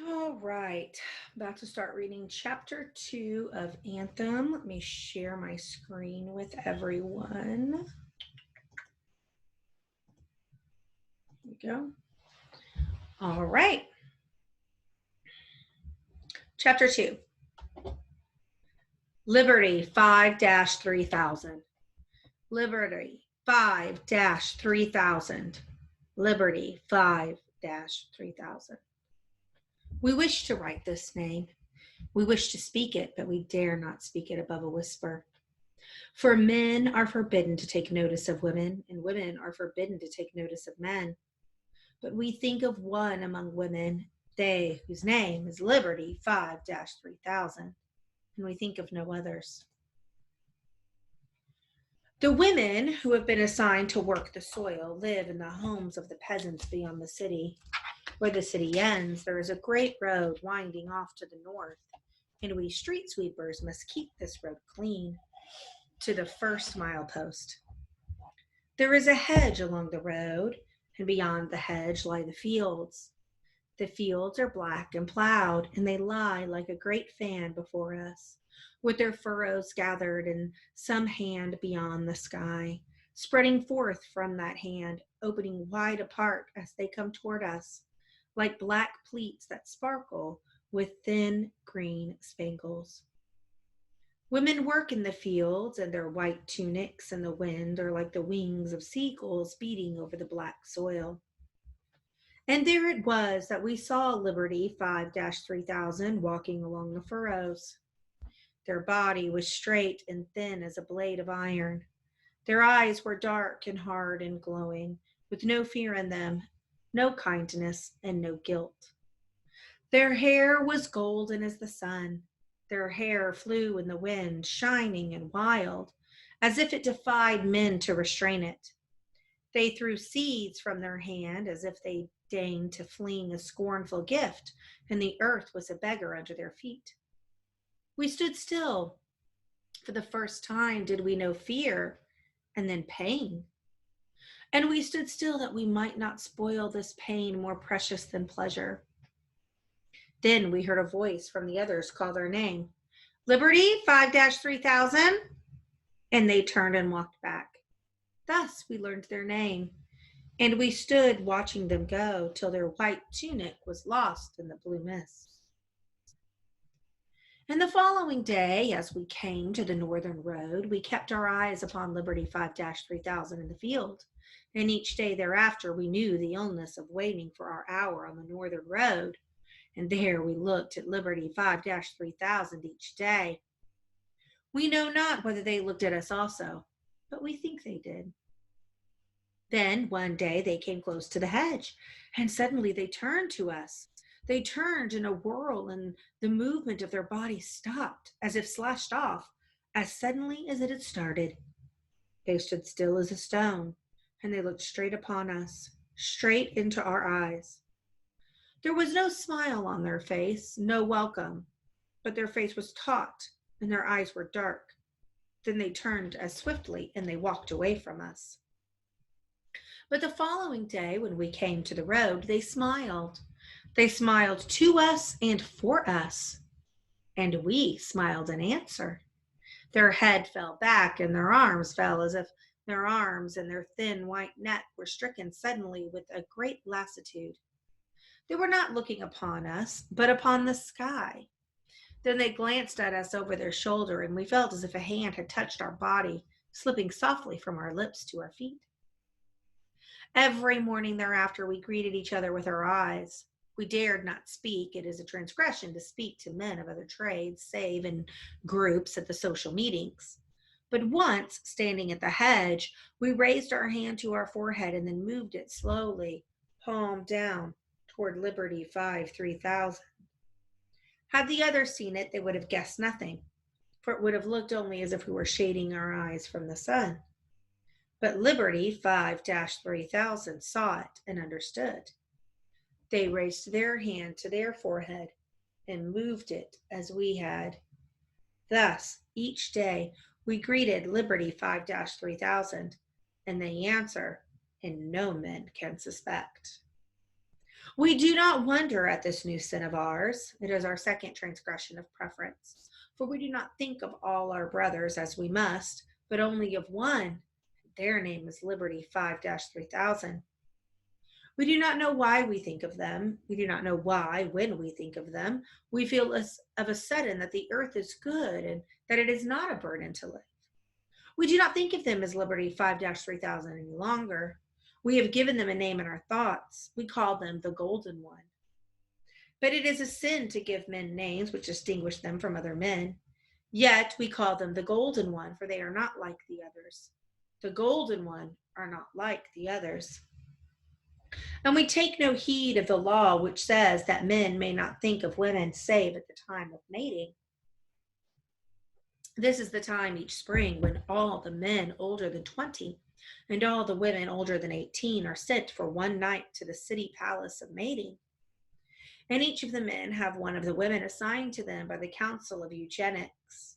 All right, about to start reading chapter 2 of Anthem. Let me share my screen with everyone. There we go. All right, chapter 2 Liberty 5 3000. Liberty 5 3000. Liberty 5 3000. We wish to write this name. We wish to speak it, but we dare not speak it above a whisper. For men are forbidden to take notice of women, and women are forbidden to take notice of men. But we think of one among women, they whose name is Liberty 5 3000, and we think of no others. The women who have been assigned to work the soil live in the homes of the peasants beyond the city. Where the city ends, there is a great road winding off to the north, and we street sweepers must keep this road clean to the first milepost. There is a hedge along the road, and beyond the hedge lie the fields. The fields are black and plowed, and they lie like a great fan before us, with their furrows gathered in some hand beyond the sky, spreading forth from that hand, opening wide apart as they come toward us, like black pleats that sparkle with thin green spangles. Women work in the fields, and their white tunics in the wind are like the wings of seagulls beating over the black soil. And there it was that we saw Liberty 5 3000 walking along the furrows. Their body was straight and thin as a blade of iron. Their eyes were dark and hard and glowing, with no fear in them, no kindness, and no guilt. Their hair was golden as the sun. Their hair flew in the wind, shining and wild, as if it defied men to restrain it. They threw seeds from their hand as if they deigned to fling a scornful gift, and the earth was a beggar under their feet. We stood still. For the first time did we know fear and then pain. And we stood still that we might not spoil this pain more precious than pleasure. Then we heard a voice from the others call their name. Liberty 5 3000. And they turned and walked back. Thus we learned their name, and we stood watching them go till their white tunic was lost in the blue mist. And the following day, as we came to the northern road, we kept our eyes upon Liberty 5 3000 in the field. And each day thereafter, we knew the illness of waiting for our hour on the northern road. And there we looked at Liberty 5 3000 each day. We know not whether they looked at us also, but we think they did. Then one day they came close to the hedge, and suddenly they turned to us. They turned in a whirl, and the movement of their bodies stopped, as if slashed off, as suddenly as it had started. They stood still as a stone, and they looked straight upon us, straight into our eyes. There was no smile on their face, no welcome, but their face was taut, and their eyes were dark. Then they turned as swiftly, and they walked away from us. But the following day, when we came to the road, they smiled. They smiled to us and for us, and we smiled in answer. Their head fell back, and their arms fell as if their arms and their thin white neck were stricken suddenly with a great lassitude. They were not looking upon us, but upon the sky. Then they glanced at us over their shoulder, and we felt as if a hand had touched our body, slipping softly from our lips to our feet. Every morning thereafter, we greeted each other with our eyes. We dared not speak. It is a transgression to speak to men of other trades, save in groups at the social meetings. But once, standing at the hedge, we raised our hand to our forehead and then moved it slowly, palm down, toward Liberty 5 3000. Had the others seen it, they would have guessed nothing, for it would have looked only as if we were shading our eyes from the sun. But Liberty 5 3000 saw it and understood. They raised their hand to their forehead and moved it as we had. Thus, each day we greeted Liberty 5 3000, and they answer, and no men can suspect. We do not wonder at this new sin of ours. It is our second transgression of preference. For we do not think of all our brothers as we must, but only of one. Their name is Liberty 5-3000. We do not know why we think of them. We do not know why, when we think of them, we feel of a sudden that the earth is good and that it is not a burden to live. We do not think of them as Liberty 5-3000 any longer. We have given them a name in our thoughts. We call them the Golden One. But it is a sin to give men names which distinguish them from other men. Yet we call them the Golden One, for they are not like the others. The Golden One are not like the others. And we take no heed of the law which says that men may not think of women save at the time of mating. This is the time each spring when all the men older than 20 and all the women older than 18 are sent for one night to the city palace of mating. And each of the men have one of the women assigned to them by the Council of Eugenics.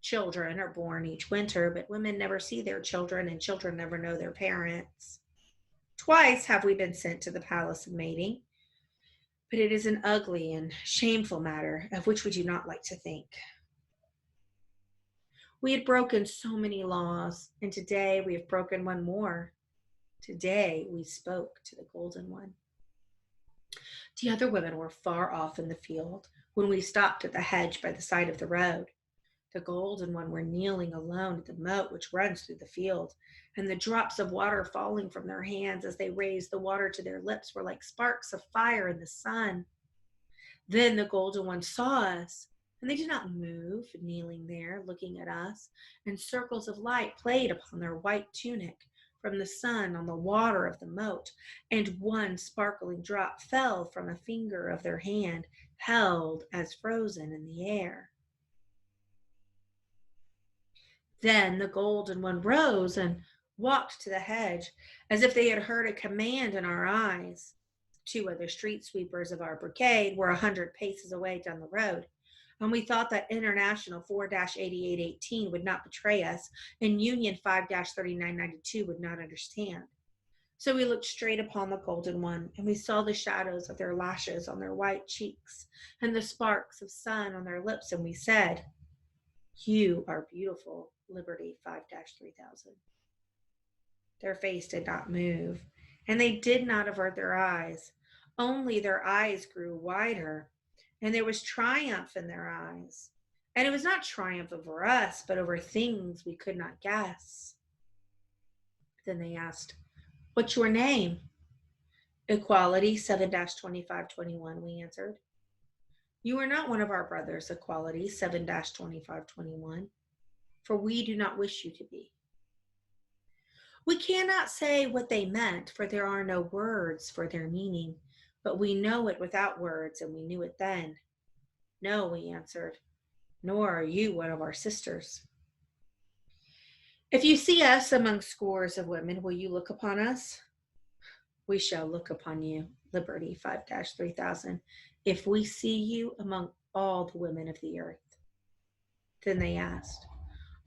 Children are born each winter, but women never see their children, and children never know their parents. Twice have we been sent to the palace of mating, but it is an ugly and shameful matter of which we do not like to think. We had broken so many laws, and today we have broken one more. Today we spoke to the Golden One. The other women were far off in the field when we stopped at the hedge by the side of the road. The Golden One were kneeling alone at the moat which runs through the field, and the drops of water falling from their hands as they raised the water to their lips were like sparks of fire in the sun. Then the Golden One saw us, and they did not move, kneeling there, looking at us, and circles of light played upon their white tunic from the sun on the water of the moat, and one sparkling drop fell from a finger of their hand, held as frozen in the air. Then the Golden One rose and walked to the hedge, as if they had heard a command in our eyes. 2 other street sweepers of our brigade were 100 paces away down the road, and we thought that International 4-8818 would not betray us, and Union 5-3992 would not understand. So we looked straight upon the Golden One, and we saw the shadows of their lashes on their white cheeks, and the sparks of sun on their lips, and we said, "You are beautiful, Liberty 5-3000. Their face did not move, and they did not avert their eyes. Only their eyes grew wider, and there was triumph in their eyes. And it was not triumph over us, but over things we could not guess. Then they asked, "What's your name?" "Equality 7-2521, we answered. "You are not one of our brothers, Equality 7-2521, for we do not wish you to be." We cannot say what they meant, for there are no words for their meaning, but we know it without words, and we knew it then. "No," we answered, "nor are you one of our sisters." "If you see us among scores of women, will you look upon us?" "We shall look upon you, Liberty 5-3000, if we see you among all the women of the earth." Then they asked,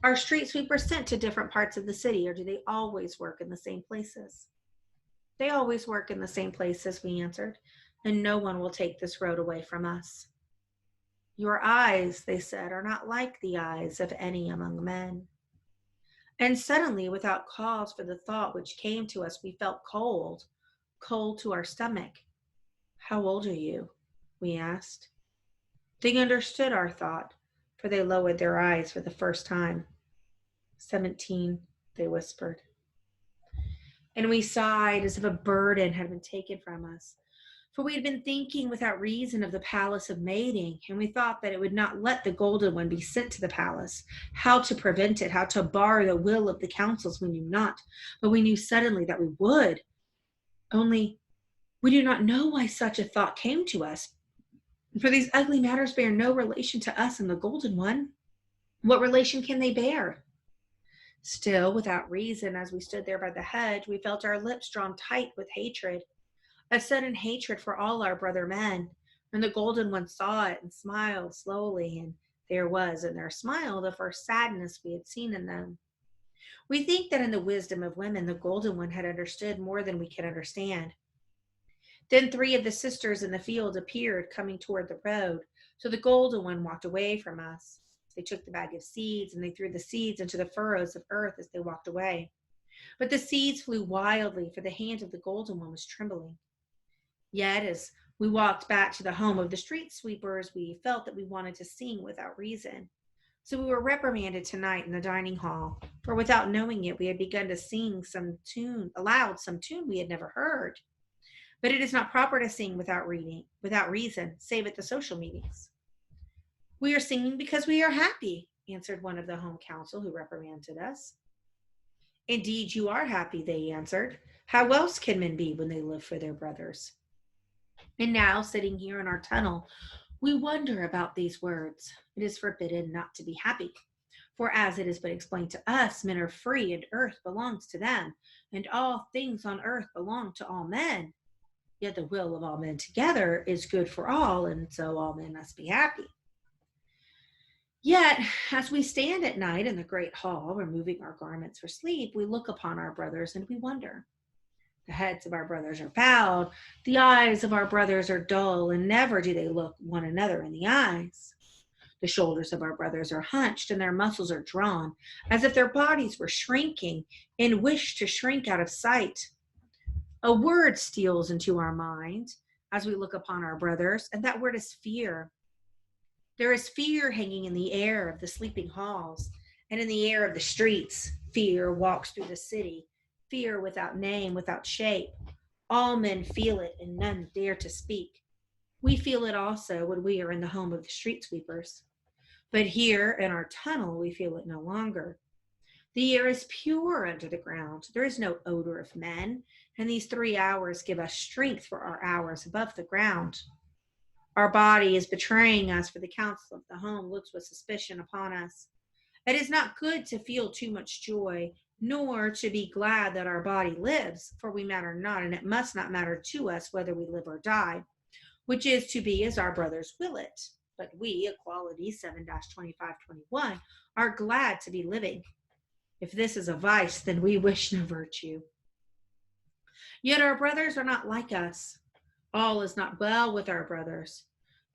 "Are street sweepers sent to different parts of the city, or do they always work in the same places?" "They always work in the same places," we answered, "and no one will take this road away from us." "Your eyes," they said, "are not like the eyes of any among men." And suddenly, without cause for the thought which came to us, we felt cold, cold to our stomach. "How old are you?" we asked. They understood our thought, for they lowered their eyes for the first time. 17, they whispered. And we sighed as if a burden had been taken from us. For we had been thinking without reason of the palace of mating, and we thought that it would not let the Golden One be sent to the palace. How to prevent it, how to bar the will of the councils, we knew not, but we knew suddenly that we would. Only we do not know why such a thought came to us, for these ugly matters bear no relation to us and the Golden One. What relation can they bear? Still, without reason, as we stood there by the hedge, we felt our lips drawn tight with hatred, a sudden hatred for all our brother men. And the Golden One saw it and smiled slowly, and there was in their smile the first sadness we had seen in them. We think that in the wisdom of women, the Golden One had understood more than we can understand. Then 3 of the sisters in the field appeared, coming toward the road. So the golden one walked away from us. They took the bag of seeds, and they threw the seeds into the furrows of earth as they walked away. But the seeds flew wildly, for the hand of the golden one was trembling. Yet, as we walked back to the home of the street sweepers, we felt that we wanted to sing without reason. So we were reprimanded tonight in the dining hall, for without knowing it, we had begun to sing some tune aloud, some tune we had never heard. But it is not proper to sing without reason, save at the social meetings. We are singing because we are happy, answered one of the home council who reprimanded us. Indeed, you are happy, they answered. How else can men be when they live for their brothers? And now, sitting here in our tunnel, we wonder about these words. It is forbidden not to be happy. For as it has been explained to us, men are free and earth belongs to them, and all things on earth belong to all men. Yet the will of all men together is good for all, and so all men must be happy. Yet, as we stand at night in the great hall, removing our garments for sleep, we look upon our brothers and we wonder. The heads of our brothers are bowed, the eyes of our brothers are dull, and never do they look one another in the eyes. The shoulders of our brothers are hunched, and their muscles are drawn, as if their bodies were shrinking and wished to shrink out of sight. A word steals into our mind as we look upon our brothers, and that word is fear. There is fear hanging in the air of the sleeping halls and in the air of the streets. Fear walks through the city, fear without name, without shape. All men feel it, and none dare to speak. We feel it also when we are in the home of the street sweepers. But here in our tunnel, we feel it no longer. The air is pure under the ground. There is no odor of men, and these 3 hours give us strength for our hours above the ground. Our body is betraying us, for the council of the home looks with suspicion upon us. It is not good to feel too much joy, nor to be glad that our body lives, for we matter not, and it must not matter to us whether we live or die, which is to be as our brothers will it. But we, Equality 7-2521, are glad to be living. If this is a vice, then we wish no virtue. Yet our brothers are not like us. All is not well with our brothers.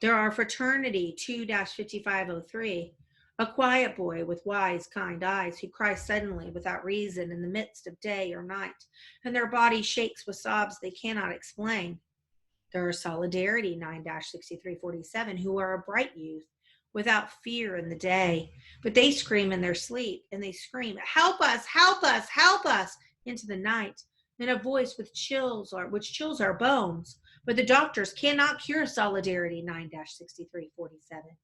There are fraternity 2-5503, a quiet boy with wise, kind eyes who cries suddenly without reason in the midst of day or night, and their body shakes with sobs they cannot explain. There are Solidarity 9-6347, who are a bright youth, without fear in the day, but they scream in their sleep, and they scream, help us, help us, help us, into the night, in a voice which chills our bones. But the doctors cannot cure Solidarity 9-6347.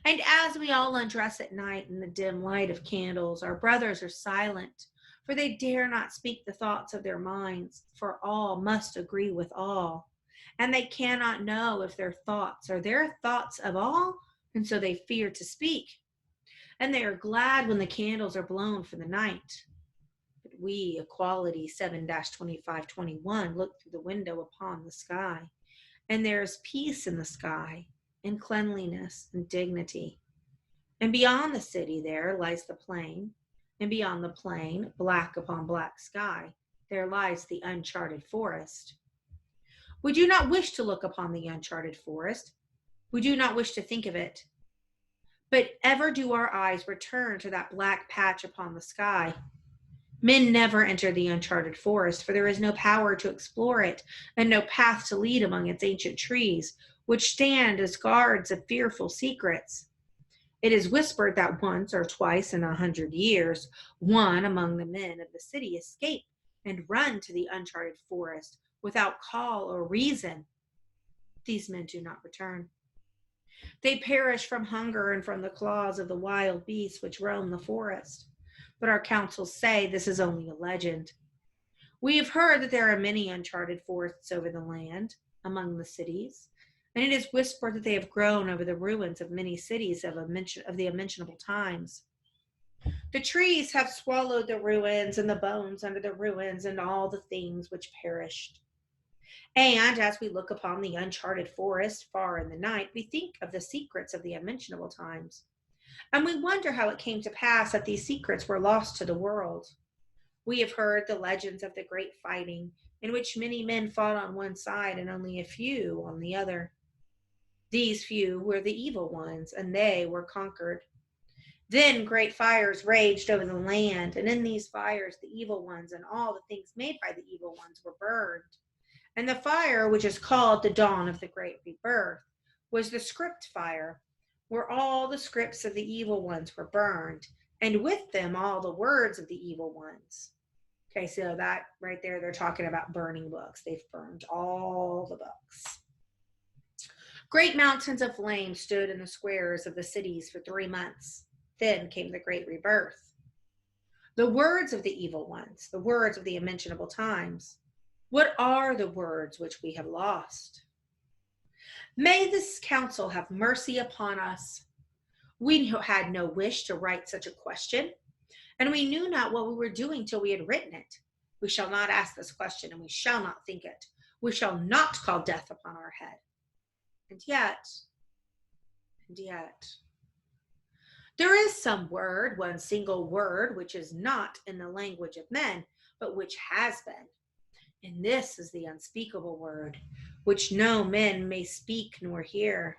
And as we all undress at night in the dim light of candles, our brothers are silent, for they dare not speak the thoughts of their minds, for all must agree with all. And they cannot know if their thoughts are their thoughts of all, and so they fear to speak. And they are glad when the candles are blown for the night. But we, Equality 7-2521, look through the window upon the sky, and there is peace in the sky, and cleanliness and dignity. And beyond the city there lies the plain, and beyond the plain, black upon black sky, there lies the uncharted forest. We do not wish to look upon the uncharted forest. We do not wish to think of it. But ever do our eyes return to that black patch upon the sky. Men never enter the uncharted forest, for there is no power to explore it, and no path to lead among its ancient trees, which stand as guards of fearful secrets. It is whispered that once or twice in 100 years, one among the men of the city escape and run to the uncharted forest without call or reason. These men do not return. They perish from hunger and from the claws of the wild beasts which roam the forest. But our councils say this is only a legend. We have heard that there are many uncharted forests over the land, among the cities, and it is whispered that they have grown over the ruins of many cities of the unmentionable times. The trees have swallowed the ruins and the bones under the ruins and all the things which perished. And as we look upon the uncharted forest far in the night, we think of the secrets of the unmentionable times. And we wonder how it came to pass that these secrets were lost to the world. We have heard the legends of the great fighting, in which many men fought on one side and only a few on the other. These few were the evil ones, and they were conquered. Then great fires raged over the land, and in these fires the evil ones and all the things made by the evil ones were burned. And the fire, which is called the dawn of the great rebirth, was the script fire, where all the scripts of the evil ones were burned, and with them all the words of the evil ones. Okay, so that right there, they're talking about burning books. They've burned all the books. Great mountains of flame stood in the squares of the cities for 3 months. Then came the great rebirth. The words of the evil ones, the words of the unmentionable times. What are the words which we have lost? May this council have mercy upon us. We had no wish to write such a question, and we knew not what we were doing till we had written it. We shall not ask this question, and we shall not think it. We shall not call death upon our head. And yet, there is some word, one single word, which is not in the language of men, but which has been. And this is the unspeakable word, which no men may speak nor hear.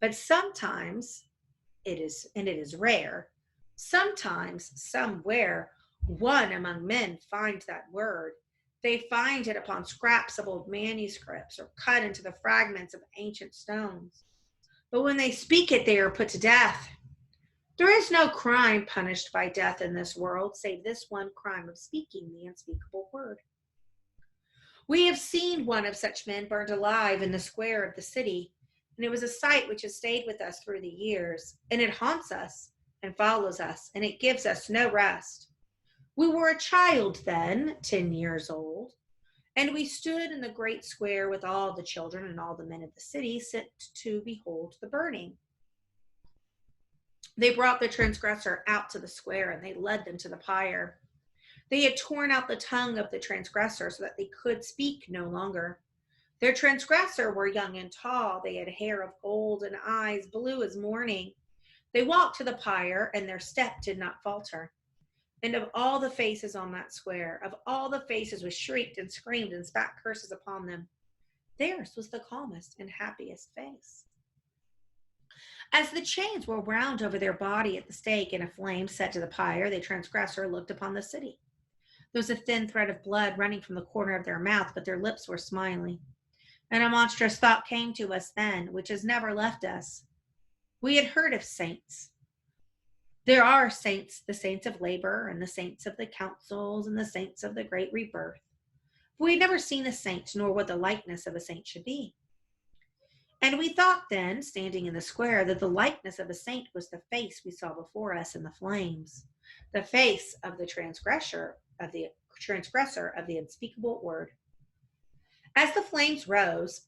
But sometimes it is rare. Sometimes, somewhere, one among men finds that word. They find it upon scraps of old manuscripts or cut into the fragments of ancient stones. But when they speak it, they are put to death. There is no crime punished by death in this world, save this one crime of speaking the unspeakable word. We have seen one of such men burned alive in the square of the city, and it was a sight which has stayed with us through the years, and it haunts us and follows us, and it gives us no rest. We were a child then, 10 years old, and we stood in the great square with all the children and all the men of the city sent to behold the burning. They brought the transgressor out to the square, and they led them to the pyre. They had torn out the tongue of the transgressor so that they could speak no longer. Their transgressor were young and tall. They had hair of gold and eyes blue as morning. They walked to the pyre, and their step did not falter. And of all the faces on that square, of all the faces which shrieked and screamed and spat curses upon them, theirs was the calmest and happiest face. As the chains were wound over their body at the stake and a flame set to the pyre, the transgressor looked upon the city. There was a thin thread of blood running from the corner of their mouth, but their lips were smiling. And a monstrous thought came to us then, which has never left us. We had heard of saints. There are saints, the saints of labor, and the saints of the councils, and the saints of the great rebirth. But we had never seen a saint, nor what the likeness of a saint should be. And we thought then, standing in the square, that the likeness of a saint was the face we saw before us in the flames, the face of the transgressor of the unspeakable word. As the flames rose,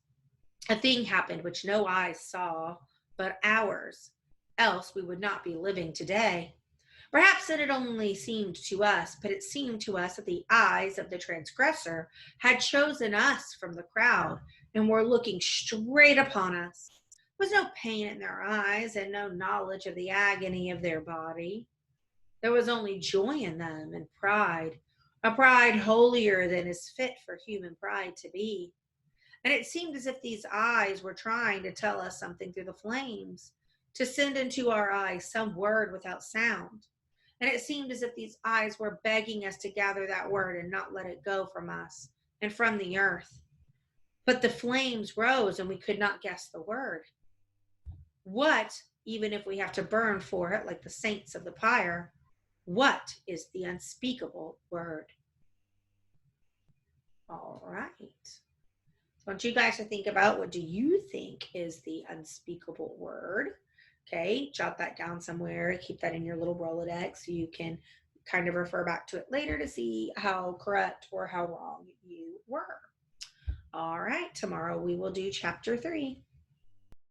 a thing happened which no eyes saw but ours, else we would not be living today. Perhaps it had only seemed to us, but it seemed to us that the eyes of the transgressor had chosen us from the crowd and were looking straight upon us. There was no pain in their eyes and no knowledge of the agony of their body. There was only joy in them and pride, a pride holier than is fit for human pride to be. And it seemed as if these eyes were trying to tell us something through the flames, to send into our eyes some word without sound. And it seemed as if these eyes were begging us to gather that word and not let it go from us and from the earth. But the flames rose and we could not guess the word. What, even if we have to burn for it like the saints of the pyre, what is the unspeakable word? All right. I want you guys to think about, what do you think is the unspeakable word? Okay, jot that down somewhere. Keep that in your little Rolodex so you can kind of refer back to it later to see how correct or how wrong you were. All right, tomorrow we will do chapter 3.